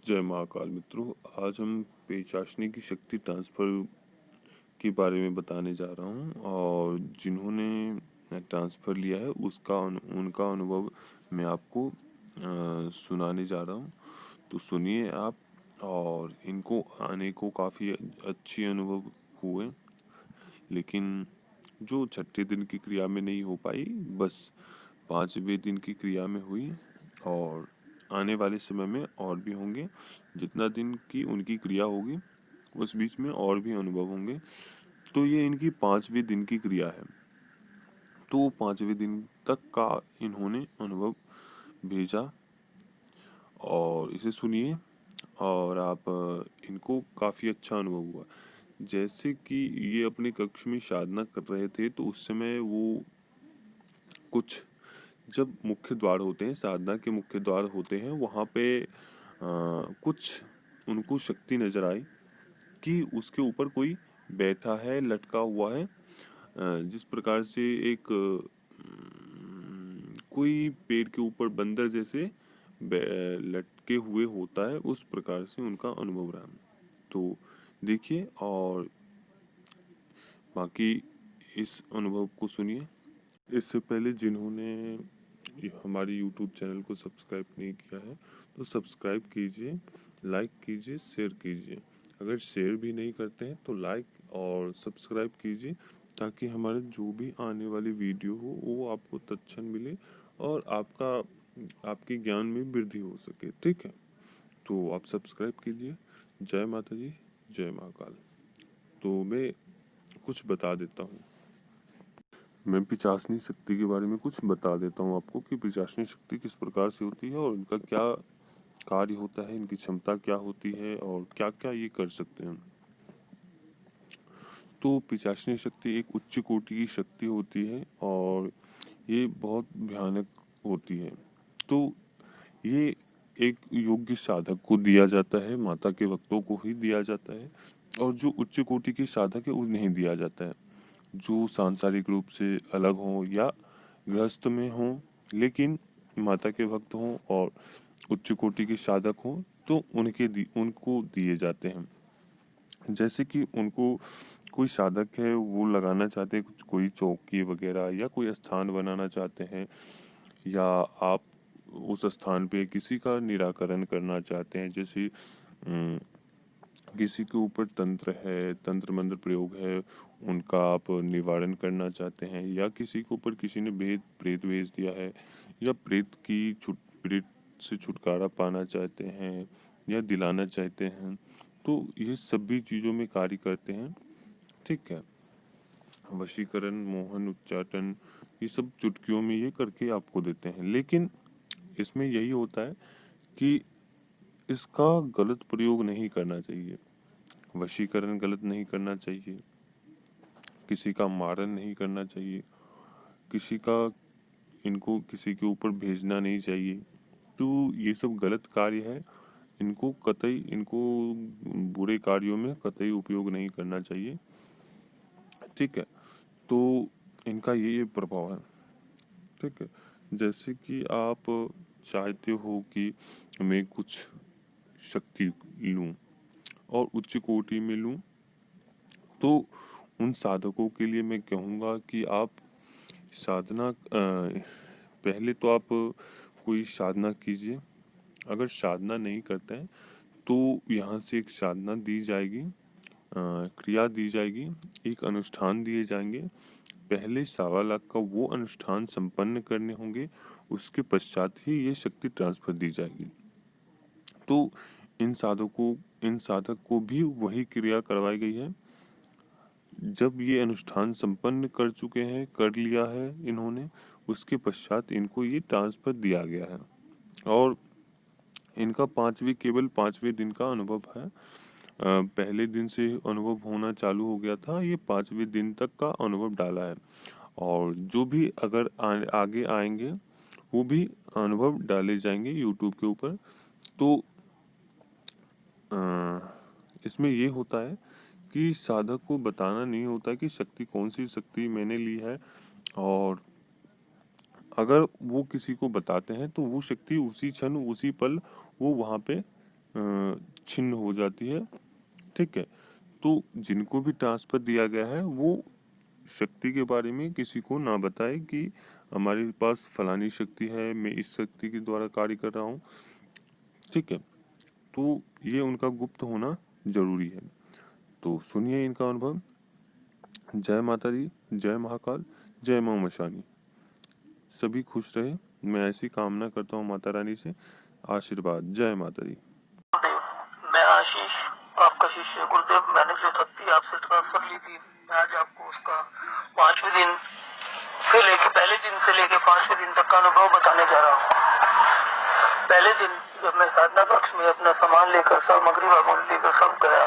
जय महाकाल मित्रों। आज हम पेचाशनी की शक्ति ट्रांसफर के बारे में बताने जा रहा हूँ और जिन्होंने ट्रांसफर लिया है उनका अनुभव मैं आपको सुनाने जा रहा हूँ। तो सुनिए आप। और इनको आने को काफ़ी अच्छे अनुभव हुए, लेकिन जो छठे दिन की क्रिया में नहीं हो पाई, बस 5वें दिन की क्रिया में हुई। और आने वाले समय में और भी होंगे। जितना दिन की उनकी क्रिया होगी उस बीच में और भी अनुभव होंगे। तो ये इनकी 5वें दिन की क्रिया है। तो 5वें दिन तक का इन्होंने अनुभव भेजा और इसे सुनिए। और आप इनको काफ़ी अच्छा अनुभव हुआ। जैसे कि ये अपने कक्ष में साधना कर रहे थे, तो उस समय वो कुछ, जब मुख्य द्वार होते हैं, साधना के मुख्य द्वार होते हैं, वहाँ पे कुछ उनको शक्ति नजर आई कि उसके ऊपर कोई बैठा है, लटका हुआ है। जिस प्रकार से एक कोई पेड़ के ऊपर बंदर जैसे लटके हुए होता है, उस प्रकार से उनका अनुभव रहा। तो देखिए और बाकी इस अनुभव को सुनिए। इससे पहले जिन्होंने हमारे YouTube चैनल को सब्सक्राइब नहीं किया है, तो सब्सक्राइब कीजिए, लाइक कीजिए, शेयर कीजिए। अगर शेयर भी नहीं करते हैं तो लाइक और सब्सक्राइब कीजिए, ताकि हमारे जो भी आने वाली वीडियो हो वो आपको तत्क्षण मिले और आपके ज्ञान में वृद्धि हो सके। ठीक है, तो आप सब्सक्राइब कीजिए। जय माता जी, जय महाकाल। तो मैं कुछ बता देता हूँ। मैं पिचासनी शक्ति के बारे में कुछ बता देता हूँ आपको कि पिचासनी शक्ति किस प्रकार से होती है और इनका क्या कार्य होता है, इनकी क्षमता क्या होती है और क्या क्या ये कर सकते हैं। तो पिचासनी शक्ति एक उच्च कोटि की शक्ति होती है और ये बहुत भयानक होती है। तो ये एक योग्य साधक को दिया जाता है, माता के भक्तों को ही दिया जाता है। और जो उच्च कोटि के साधक है उन्हें दिया जाता है, जो सांसारिक रूप से अलग हों या गृहस्थ में हों, लेकिन माता के भक्त हों और उच्च कोटि के साधक हों, तो उनको दिए जाते हैं। जैसे कि उनको कोई साधक है, वो लगाना चाहते हैं कुछ, कोई चौकी वगैरह या कोई स्थान बनाना चाहते हैं, या आप उस स्थान पे किसी का निराकरण करना चाहते हैं। जैसे किसी के ऊपर तंत्र है, तंत्र मंत्र प्रयोग है, उनका आप निवारण करना चाहते हैं, या किसी के ऊपर किसी ने प्रेत भेज दिया है, या प्रेत से छुटकारा पाना चाहते हैं या दिलाना चाहते हैं, तो ये सभी चीज़ों में कार्य करते हैं। ठीक है, वशीकरण, मोहन, उच्चाटन, ये सब चुटकियों में ये करके आपको देते हैं। लेकिन इसमें यही होता है कि इसका गलत प्रयोग नहीं करना चाहिए। वशीकरण गलत नहीं करना चाहिए, किसी का मारन नहीं करना चाहिए, किसी का इनको किसी के ऊपर भेजना नहीं चाहिए। तो ये सब गलत कार्य है। इनको बुरे कार्यों में कतई उपयोग नहीं करना चाहिए। ठीक है, तो इनका ये प्रभाव है। ठीक है, जैसे कि आप चाहते हो कि मैं कुछ शक्ति लूं और उच्च कोटि में लूं, तो उन साधकों के लिए मैं कहूँगा कि आप पहले तो आप कोई साधना कीजिए। अगर साधना नहीं करते हैं तो यहाँ से एक साधना दी जाएगी, क्रिया दी जाएगी, एक अनुष्ठान दिए जाएंगे। पहले 1.25 लाख का वो अनुष्ठान संपन्न करने होंगे, उसके पश्चात ही ये शक्ति ट्रांसफर दी जाएगी। तो इन साधक को भी वही क्रिया करवाई गई है। जब ये अनुष्ठान संपन्न कर चुके हैं, कर लिया है इन्होंने, उसके पश्चात इनको ये ट्रांसफर दिया गया है। और इनका केवल 5वें दिन का अनुभव है। पहले दिन से अनुभव होना चालू हो गया था, ये 5वें दिन तक का अनुभव डाला है। और जो भी अगर आगे आएंगे वो भी अनुभव डाले जाएंगे यूट्यूब के ऊपर। तो इसमें ये होता है कि साधक को बताना नहीं होता कि शक्ति कौन सी शक्ति मैंने ली है। और अगर वो किसी को बताते हैं तो वो शक्ति उसी क्षण, उसी पल वो वहाँ पे छिन्न हो जाती है। ठीक है, तो जिनको भी ट्रांसफर दिया गया है वो शक्ति के बारे में किसी को ना बताए कि हमारे पास फलानी शक्ति है, मैं इस शक्ति के द्वारा कार्य कर रहा हूँ। ठीक है, तो ये उनका गुप्त होना जरूरी है। तो सुनिए इनका अनुभव। जय माता दी, जय महाकाल, जय मां मशानी। सभी खुश रहे, मैं ऐसी कामना करता हूँ माता रानी से। आशीर्वाद। जय माता दी। मैं आशीष, आपका शिष्य गुरुदेव। मैंने जो शक्ति आपसे ट्रांसफर ली थी, मैं आज आपको उसका 5वें दिन से लेके पहले दिन से लेके 5वें दिन तक का अनुभव बताने जा रहा हूँ। पहले दिन जब मैं साधना कक्ष में अपना सामान लेकर, सामग्री वामग्री लेकर सब गया,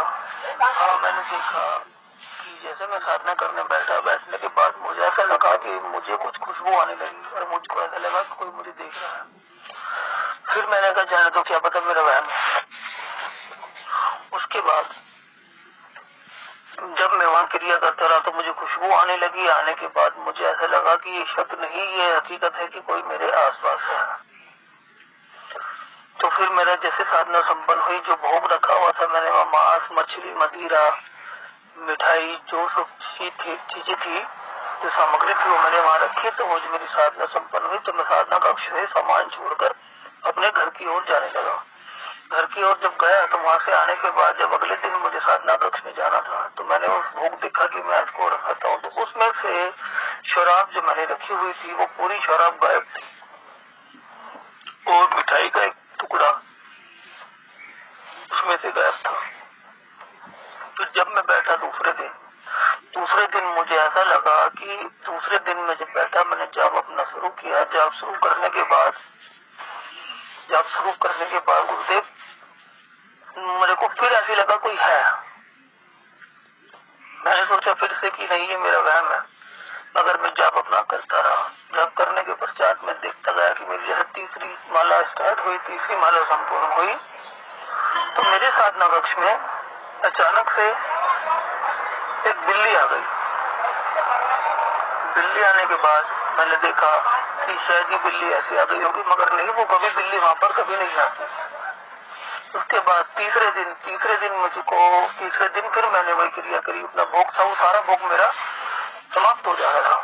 मैंने देखा कि जैसे मैं साधना करने बैठने के बाद मुझे ऐसा लगा कि मुझे कुछ खुशबू आने लगी और मुझको ऐसा लगा कि कोई मुझे देख रहा है। फिर मैंने कहा जाने तो, क्या पता मेरा वहम है। उसके बाद जब मैं वहाँ क्रिया करता रहा तो मुझे खुशबू आने लगी। आने के बाद मुझे ऐसा लगा कि ये शक नहीं, ये हकीकत है कि कोई मेरे आसपास है। तो फिर मेरा जैसे साधना संपन्न हुई, जो भोग रखा हुआ था मैंने वहाँ मांस, मछली, मदिरा, मिठाई, जो सब चीजें थी, जो सामग्री थी वो मैंने वहाँ रखी। तो वो मेरी साधना संपन्न हुई तो मैं साधना कक्ष से सामान छोड़कर अपने घर की ओर जाने लगा। घर की ओर जब गया तो वहां से आने के बाद जब अगले दिन मुझे साधना कक्ष में जाना था तो मैंने उस भोग देखा कि मैं इसको रखाता हूँ। तो उसमें से शराब जो मैंने रखी हुई थी वो पूरी शराब गायब थी और मिठाई का एक टुकड़ा उसमें से गायब था। तो जब मैं बैठा दूसरे दिन मुझे ऐसा लगा कि दूसरे दिन में जब बैठा, मैंने जाप अपना शुरू किया। जाप शुरू करने के बाद गुरुदेव, मेरे को फिर ऐसे लगा कोई है। मैंने सोचा फिर से कि नहीं, ये मेरा वहम है, मगर मैं जाप अपना करता रहा। जाप करने के पश्चात मैं देखता गया कि मेरी जैसे तीसरी माला स्टार्ट हुई, तीसरी माला संपूर्ण हुई, तो मेरे साधना कक्ष में अचानक से एक बिल्ली आ गई। बिल्ली आने के बाद मैंने देखा कि शायद ये बिल्ली ऐसी आ गई होगी, मगर नहीं, वो कभी बिल्ली वहां पर कभी नहीं आती। उसके बाद तीसरे दिन फिर मैंने वही क्रिया करी। अपना भोग था, वो सारा भोग मेरा समाप्त हो जा रहा था।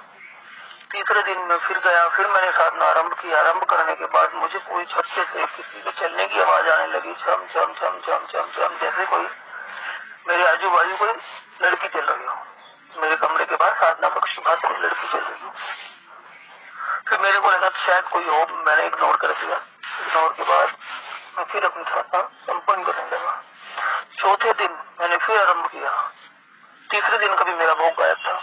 तीसरे दिन में फिर गया, फिर मैंने साधना आरंभ किया। आरंभ करने के बाद मुझे कोई छक्के से किसी के चलने की आवाज आने लगी, छम छम छम छम छम छम, जैसे कोई मेरे आजू बाजू कोई लड़की चल रही हो। मेरे कमरे के बाहर साधना कक्ष के बाहर कोई लड़की चल रही हो। फिर मेरे को लगा शायद कोई हो, मैंने इग्नोर कर दिया। इग्नोर के बाद मैं फिर अपनी साधना संपन्न करने लगा। चौथे दिन मैंने फिर आरंभ किया। तीसरे दिन कभी मेरा भोग गायब था।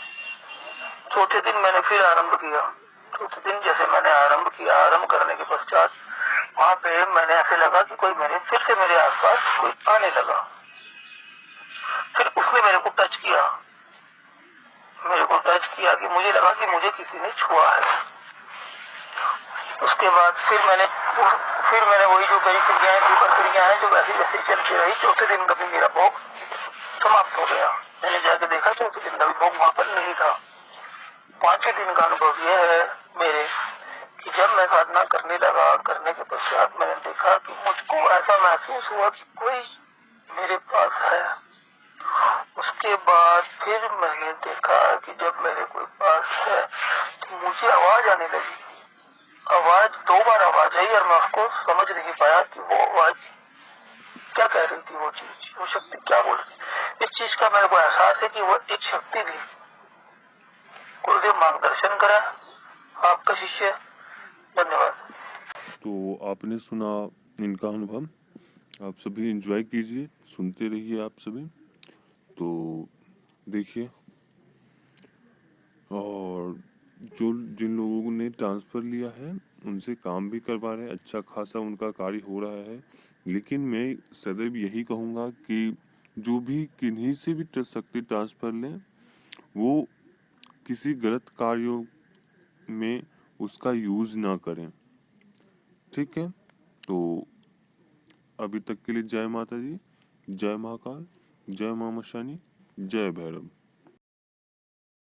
चौथे दिन मैंने फिर आरंभ किया। चौथे दिन जैसे मैंने आरंभ किया, आरंभ करने के पश्चात वहां पे मैंने ऐसे लगा कि कोई फिर से मेरे आसपास कोई आने लगा। फिर उसने मेरे को टच किया कि मुझे लगा कि मुझे किसी ने छुआ है। उसके बाद फिर मैंने वही जो मेरी प्रक्रिया है जो वैसी वैसी चलती रही। चौथे दिन कभी मेरा भोग समाप्त हो गया। मैंने जाके देखा चौथे दिन का भी भोग वहां पर नहीं था। पांचवें दिन का अनुभव यह है मेरे कि जब मैं साधना करने लगा, करने के पश्चात मैंने देखा कि मुझको ऐसा महसूस हुआ कि कोई मेरे पास है। उसके बाद फिर मैंने देखा कि जब मेरे कोई पास है तो मुझे आवाज आने लगी। दो बार आवाज आई और मैं उसको समझ नहीं पाया कि वो आवाज क्या कह रही थी, वो चीज, वो शक्ति क्या बोल रही। इस चीज का मेरे को एहसास है कि वो एक शक्ति थी। गुरुदेव मार्गदर्शन करा। आपका शिष्य। धन्यवाद। तो आपने सुना इनका अनुभव। आप सभी एंजॉय कीजिए, सुनते रहिए आप सभी। तो देखिए, और जिन लोगों ने ट्रांसफ़र लिया है उनसे काम भी करवा रहे हैं, अच्छा खासा उनका कार्य हो रहा है। लेकिन मैं सदैव यही कहूँगा कि जो भी किन्हीं से भी शक्ति ट्रांसफ़र लें, वो किसी गलत कार्यों में उसका यूज़ ना करें। ठीक है, तो अभी तक के लिए जय माता दी, जय महाकाल, जय मां मशानी, जय भैरव।